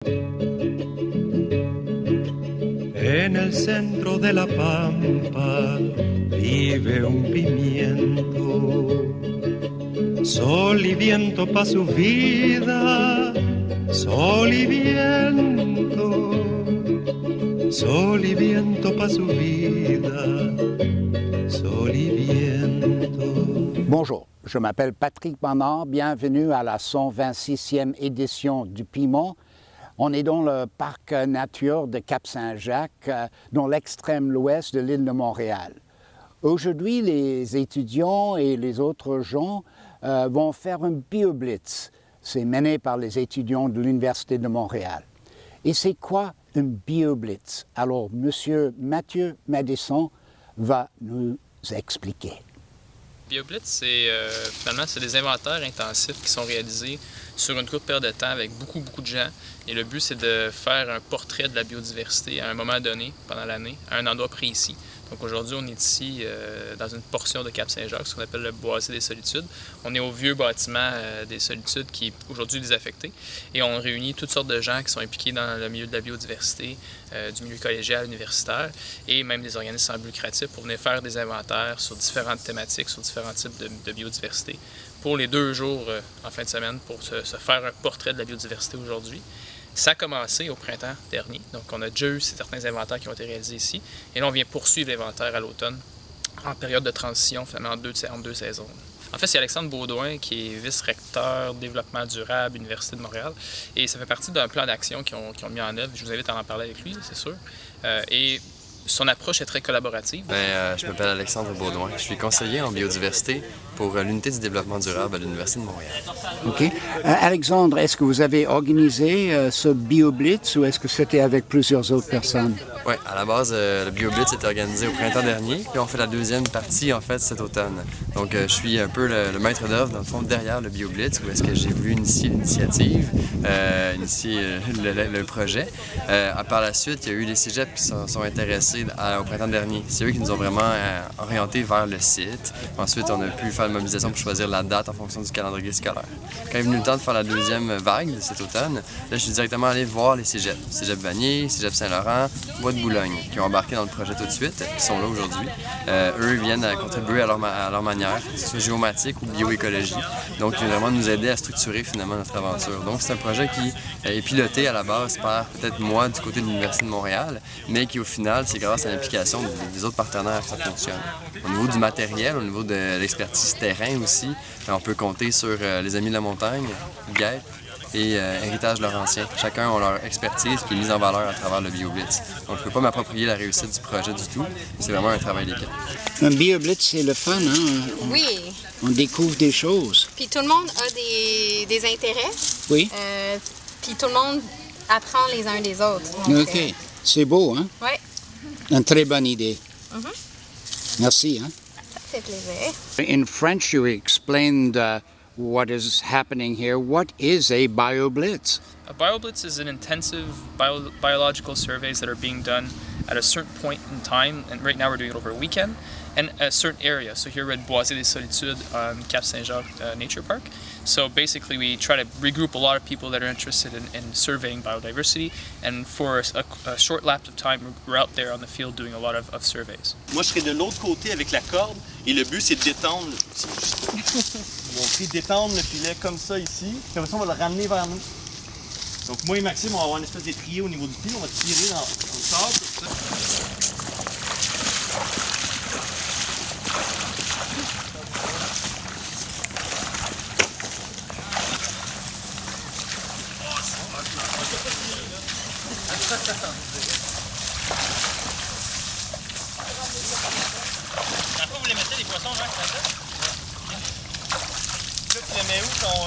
En el centro de la pampa vive un pimiento, sol y viento pa' su vida, sol y viento, sol y viento pa' su vida, sol y viento. Bonjour, je m'appelle Patrick Bernard, bienvenue à la 126e édition du Piment. On est dans le parc nature de Cap-Saint-Jacques, dans l'extrême ouest de l'île de Montréal. Aujourd'hui, les étudiants et les autres gens vont faire un BioBlitz. C'est mené par les étudiants de l'Université de Montréal. Et c'est quoi un BioBlitz? Alors, M. Mathieu Madisson va nous expliquer. BioBlitz, finalement, c'est des inventaires intensifs qui sont réalisés sur une courte période de temps avec beaucoup de gens. Et le but, c'est de faire un portrait de la biodiversité à un moment donné, pendant l'année, à un endroit précis. Donc aujourd'hui, on est ici dans une portion de Cap-Saint-Jacques, ce qu'on appelle le Boisé des Solitudes. On est au vieux bâtiment des Solitudes qui est aujourd'hui désaffecté. Et on réunit toutes sortes de gens qui sont impliqués dans le milieu de la biodiversité, du milieu collégial, universitaire, et même des organismes sans but lucratif pour venir faire des inventaires sur différentes thématiques, sur différents types de biodiversité. Pour les 2 jours en fin de semaine, pour se faire un portrait de la biodiversité aujourd'hui. Ça a commencé au printemps dernier, donc on a déjà eu certains inventaires qui ont été réalisés ici. Et là, on vient poursuivre l'inventaire à l'automne, en période de transition, finalement, entre deux saisons. En fait, c'est Alexandre Baudouin qui est vice-recteur développement durable, Université de Montréal. Et ça fait partie d'un plan d'action qu'ils ont mis en œuvre. Je vous invite à en parler avec lui, c'est sûr. Et son approche est très collaborative. Je m'appelle Alexandre Baudouin. Je suis conseiller en biodiversité pour l'unité du développement durable à l'Université de Montréal. OK. Alexandre, est-ce que vous avez organisé ce BioBlitz ou est-ce que c'était avec plusieurs autres personnes? Oui, à la base, le BioBlitz était organisé au printemps dernier, puis on fait la deuxième partie, en fait, cet automne. Donc, je suis un peu le maître d'œuvre, dans le fond, derrière le BioBlitz, où est-ce que j'ai voulu initier l'initiative, initier le projet. Par la suite, il y a eu les cégeps qui sont intéressés au printemps dernier. C'est eux qui nous ont vraiment orientés vers le site. Ensuite, on a pu faire la mobilisation pour choisir la date en fonction du calendrier scolaire. Quand est venu le temps de faire la deuxième vague de cet automne, là, je suis directement allé voir les cégeps. Cégep Vanier, Cégep Saint-Laurent, Bois de Boulogne, qui ont embarqué dans le projet tout de suite, qui sont là aujourd'hui. Eux viennent contribuer à leur manière, que ce soit géomatique ou bioécologie. Donc, ils viennent vraiment nous aider à structurer finalement notre aventure. Donc, c'est un projet qui est piloté à la base par peut-être moi du côté de l'Université de Montréal, mais qui au final, c'est grâce à l'implication des autres partenaires que ça fonctionne. Au niveau du matériel, au niveau de l'expertise terrain aussi, on peut compter sur les Amis de la Montagne, GEP et Héritage Laurentien. Chacun a leur expertise qui est mise en valeur à travers le BioBlitz. Donc, je ne peux pas m'approprier la réussite du projet du tout. C'est vraiment un travail d'équipe. Un BioBlitz, c'est le fun, hein? Oui. On découvre des choses. Puis tout le monde a des intérêts. Oui. Puis tout le monde apprend les uns des autres. Donc, OK. C'est beau, hein? Oui. Une très bonne idée. Merci, hein? Ça fait plaisir. In French, you explained what is happening here. What is a BioBlitz? A BioBlitz is an intensive biological surveys that are being done at a certain point in time, and right now we're doing it over a weekend, and a certain area. So here we're at Boisé des Solitudes on Cap-Saint-Jacques Nature Park. So basically we try to regroup a lot of people that are interested in surveying biodiversity, and for a short lapse of time we're out there on the field doing a lot of surveys. Moi je serai de l'autre côté avec la corde, et le but c'est de détendre. On va détendre le filet comme ça ici, puis après ça on va le ramener vers nous. Donc moi et Maxime, on va avoir une espèce d'étrier au niveau du pied, on va tirer dans le sable, tout ça. Après vous les mettez les poissons, Jacques, là-dedans? Là tu les mets où ton...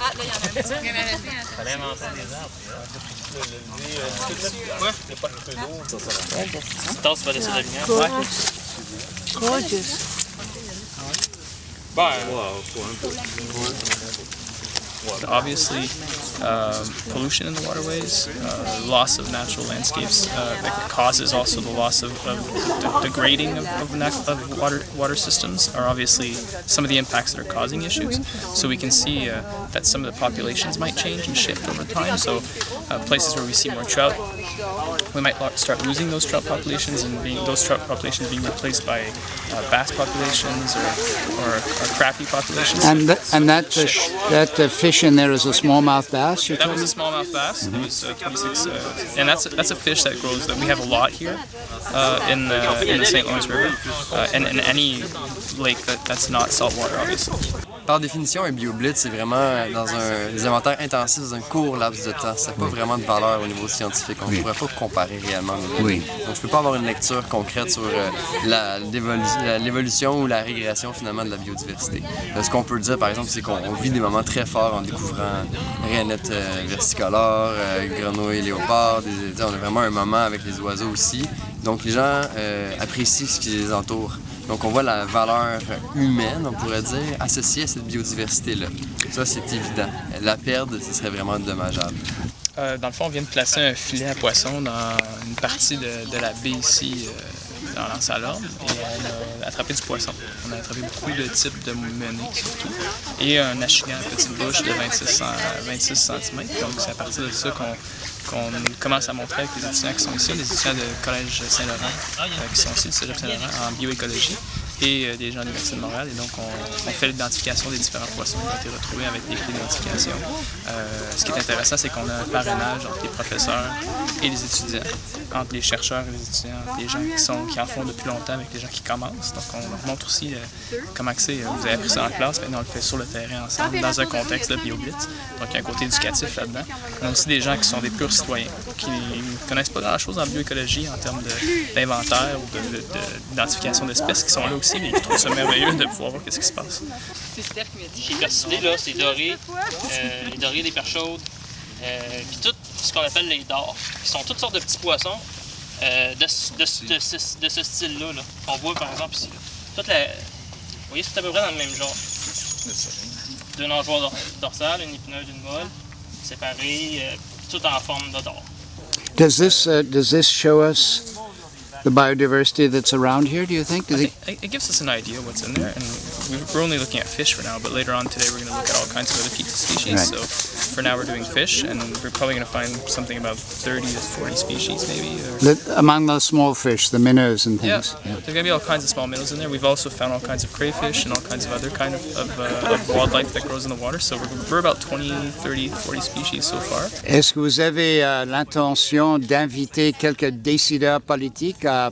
Ah, là, il y en a un petit. Fallait inventer des arbres. Quoi? C'est pas un peu d'eau. Tu tasses pas dessus de la lumière? Gorgeous. Ben, Obviously, pollution in the waterways, loss of natural landscapes that causes also the loss of degrading of water systems are obviously some of the impacts that are causing issues. So we can see that some of the populations might change and shift over time. So places where we see more trout, we might start losing those trout populations and those trout populations being replaced by bass populations or crappie populations. And that fish in there is a smallmouth bass? That was a smallmouth bass. It was 26, and that's a fish that grows. That we have a lot here in the St. Lawrence River, and in any lake that's not saltwater, obviously. Par définition, un BioBlitz, c'est vraiment dans des inventaires intensifs dans un court laps de temps. Ça n'a pas vraiment de valeur au niveau scientifique. On ne pourrait pas comparer réellement. Donc, je ne peux pas avoir une lecture concrète sur l'évolution ou la régression finalement de la biodiversité. Ce qu'on peut dire, par exemple, c'est qu'on vit des moments très forts en découvrant rainettes versicolores, grenouilles léopards. On a vraiment un moment avec les oiseaux aussi. Donc, les gens apprécient ce qui les entoure. Donc, on voit la valeur humaine, on pourrait dire, associée à cette biodiversité-là. Ça, c'est évident. La perdre, ce serait vraiment dommageable. Dans le fond, on vient de placer un filet à poisson dans une partie de la baie ici, dans l'Anse-à-l'Orme, et on a attrapé du poisson. On a attrapé beaucoup de types de menées, surtout, et un achigan à petite bouche de 26 cm. Donc, c'est à partir de ça qu'on commence à montrer avec les étudiants qui sont ici, les étudiants du Collège Saint-Laurent, qui sont ici du Cégep Saint-Laurent en bioécologie, et des gens de l'Université de Montréal. Et donc, on fait l'identification des différents poissons qui ont été retrouvés avec des clés d'identification. Ce qui est intéressant, c'est qu'on a un parrainage entre les professeurs et les étudiants, entre les chercheurs et les étudiants, les gens qui en font depuis longtemps avec les gens qui commencent. Donc, on leur montre aussi comment c'est. Vous avez appris ça en classe, maintenant on le fait sur le terrain ensemble, dans un contexte de BioBlitz. Donc, il y a un côté éducatif là-dedans. On a aussi des gens qui sont des purs citoyens, qui ne connaissent pas grand-chose en bioécologie en termes d'inventaire ou d'identification d'espèces, qui sont là aussi, mais qui trouvent ça merveilleux de pouvoir voir ce qui se passe. C'est Steph qui m'a dit. Chez Persillé, là, c'est doré, les dorés, les perches chaudes, puis tout ce qu'on appelle les dors, qui sont toutes sortes de petits poissons de ce style-là. Là. On voit par exemple ici. Vous voyez, c'est à peu près dans le même genre. Deux nageoires dorsales, une épineuse, une molle, séparées, tout en forme de dor. Does this show us the biodiversity that's around here, do you think? It gives us an idea what's in there, and we're only looking at fish for now, but later on today we're going to look at all kinds of other species. Right. So for now we're doing fish, and we're probably going to find something about 30 to 40 species maybe. Among those small fish, the minnows and things. Yeah, there's going to be all kinds of small minnows in there. We've also found all kinds of crayfish and all kinds of other kind of wildlife that grows in the water. So we're about 20, 30, 40 species so far. Est-ce que vous avez l'intention d'inviter quelques décideurs politiques à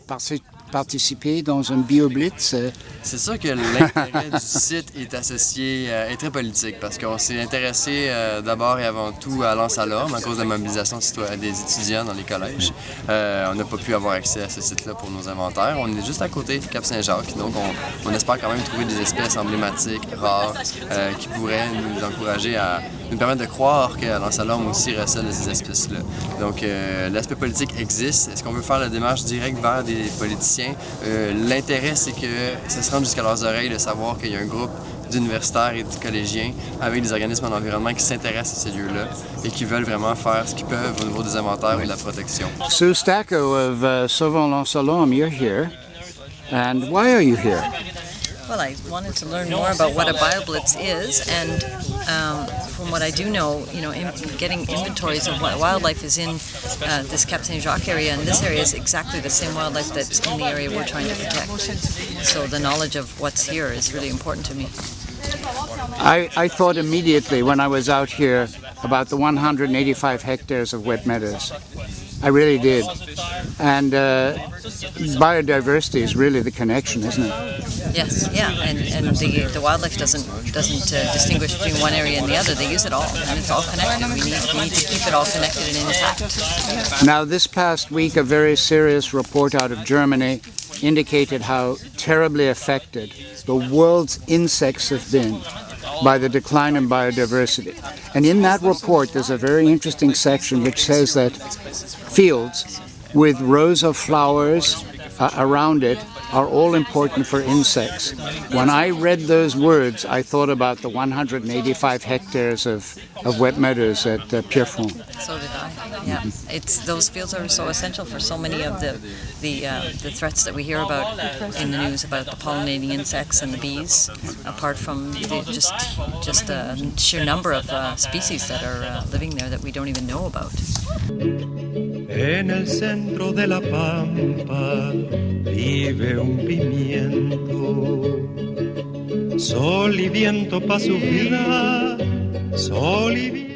participer dans un BioBlitz? C'est sûr que l'intérêt du site est associé, est très politique, parce qu'on s'est intéressé d'abord et avant tout à l'Anse-à-l'Orme à cause de la mobilisation des étudiants dans les collèges. On n'a pas pu avoir accès à ce site-là pour nos inventaires. On est juste à côté du Cap-Saint-Jacques, donc on espère quand même trouver des espèces emblématiques, rares, qui pourraient nous encourager à nous permettre de croire qu'à l'Anse-à-l'Orme aussi recèle de ces espèces-là. Donc l'aspect politique existe. Est-ce qu'on veut faire la démarche directe vers des politiciens? L'intérêt, c'est que ça se rende jusqu'à leurs oreilles de savoir qu'il y a un groupe d'universitaires et de collégiens avec des organismes en environnement qui s'intéressent à ces lieux-là et qui veulent vraiment faire ce qu'ils peuvent au niveau des inventaires ou de la protection. Sue Stacco of Sauvons-l'Anse-à-l'Orme, you're here. And why are you here? Well, I wanted to learn more about what a BioBlitz is, and from what I do know, getting inventories of what wildlife is in this Cap-Saint-Jacques area, and this area is exactly the same wildlife that's in the area we're trying to protect. So the knowledge of what's here is really important to me. I thought immediately when I was out here about the 185 hectares of wet meadows. I really did. And biodiversity is really the connection, isn't it? Yes, yeah, and the wildlife doesn't distinguish between one area and the other. They use it all, and it's all connected. We need to keep it all connected and intact. Now, this past week, a very serious report out of Germany indicated how terribly affected the world's insects have been by the decline in biodiversity. And in that report, there's a very interesting section which says that fields with rows of flowers around it are all important for insects. When I read those words, I thought about the 185 hectares of wet meadows at Pierrefonds. So did I. Yeah, those fields are so essential for so many of the threats that we hear about in the news about the pollinating insects and the bees. Apart from just a sheer number of species that are living there that we don't even know about. En el centro de la pampa vive un pimiento, sol y viento pa' su vida, sol y viento.